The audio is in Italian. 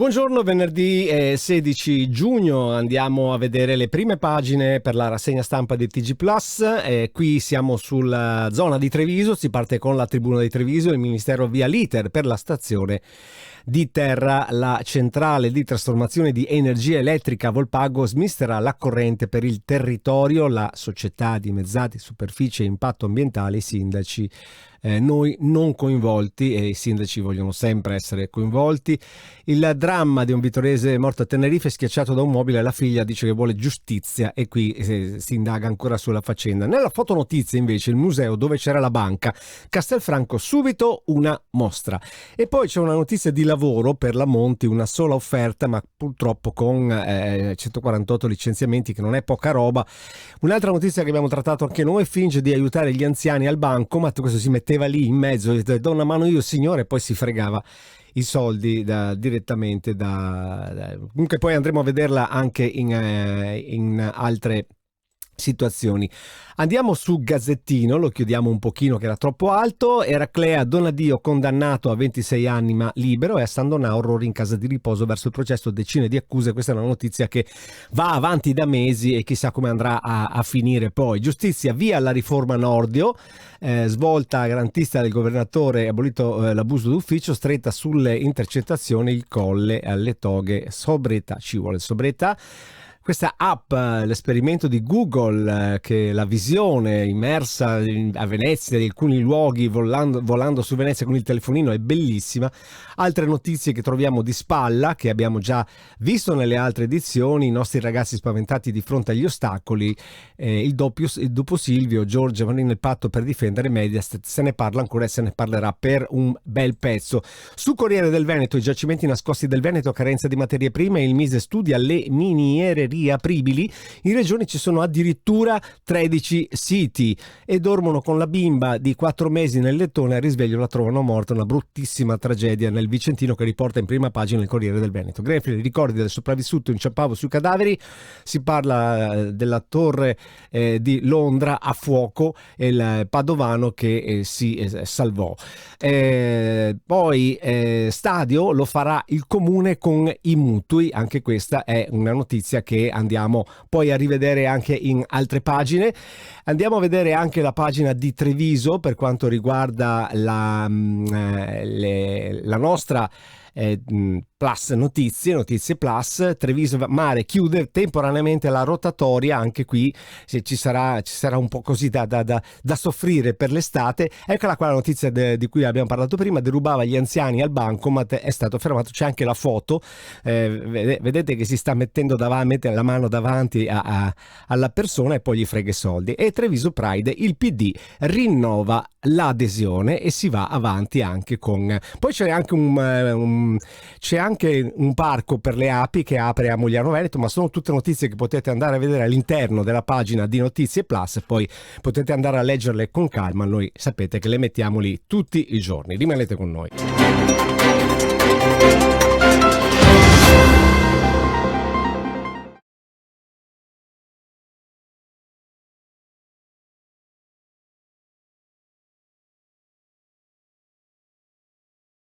Buongiorno, venerdì 16 giugno andiamo a vedere le prime pagine per la rassegna stampa di TG Plus. Qui siamo sulla zona di Treviso, si parte con la Tribuna di Treviso, il Ministero via l'iter per la stazione di Terra, la centrale di trasformazione di energia elettrica Volpago smisterà la corrente per il territorio, la società dimezzati superficie e impatto ambientale, i sindaci noi non coinvolti, e i sindaci vogliono sempre essere coinvolti. Il dramma di un vittorese morto a Tenerife schiacciato da un mobile, la figlia dice che vuole giustizia e qui si indaga ancora sulla faccenda. Nella fotonotizia invece il museo dove c'era la banca Castelfranco, subito una mostra. E poi c'è una notizia di lavoro per la Monti, una sola offerta ma purtroppo con 148 licenziamenti, che non è poca roba. Un'altra notizia che abbiamo trattato anche noi: finge di aiutare gli anziani al bancomat, questo si metteva lì in mezzo, do una mano io signore, e poi si fregava i soldi direttamente comunque poi andremo a vederla anche in altre situazioni. Andiamo su Gazzettino, lo chiudiamo un pochino che era troppo alto. Eraclea Donadio condannato a 26 anni ma libero, e a San Donà orrori in casa di riposo verso il processo, decine di accuse. Questa è una notizia che va avanti da mesi e chissà come andrà a finire poi. Giustizia, via la riforma Nordio, svolta garantista del governatore, abolito l'abuso d'ufficio, stretta sulle intercettazioni, il Colle alle toghe, sobrietà, ci vuole sobrietà. Questa app, l'esperimento di Google, che la visione immersa a Venezia di alcuni luoghi volando su Venezia con il telefonino, è bellissima. Altre notizie che troviamo di spalla, che abbiamo già visto nelle altre edizioni: i nostri ragazzi spaventati di fronte agli ostacoli, il dopo Silvio, Giorgia vanno nel patto per difendere Mediaset, se ne parla ancora e se ne parlerà per un bel pezzo. Su Corriere del Veneto, i giacimenti nascosti del Veneto, carenza di materie prime, il Mise studia le miniere riapribili. In regione ci sono addirittura 13 siti, e dormono con la bimba di 4 mesi nel lettone, al risveglio la trovano morta. Una bruttissima tragedia nel Vicentino, che riporta in prima pagina il Corriere del Veneto. Grenfell, ricordi del sopravvissuto inciampavo sui cadaveri. Si parla della torre di Londra a fuoco e il padovano che si salvò. Poi stadio lo farà il comune con i mutui. Anche questa è una notizia che andiamo poi a rivedere anche in altre pagine. Andiamo a vedere anche la pagina di Treviso per quanto riguarda la nostra Plus notizie Plus. Treviso Mare chiude temporaneamente la rotatoria, anche qui ci sarà un po' così da soffrire per l'estate. Eccola qua la notizia di cui abbiamo parlato prima: derubava gli anziani al bancomat, è stato fermato. C'è anche la foto, vedete che si sta mettendo mette la mano davanti alla persona e poi gli frega i soldi. E Treviso Pride, il PD rinnova l'adesione e si va avanti anche con... Poi c'è anche un parco per le api che apre a Mogliano Veneto, ma sono tutte notizie che potete andare a vedere all'interno della pagina di Notizie Plus, e poi potete andare a leggerle con calma. Noi sapete che le mettiamo lì tutti i giorni. Rimanete con noi.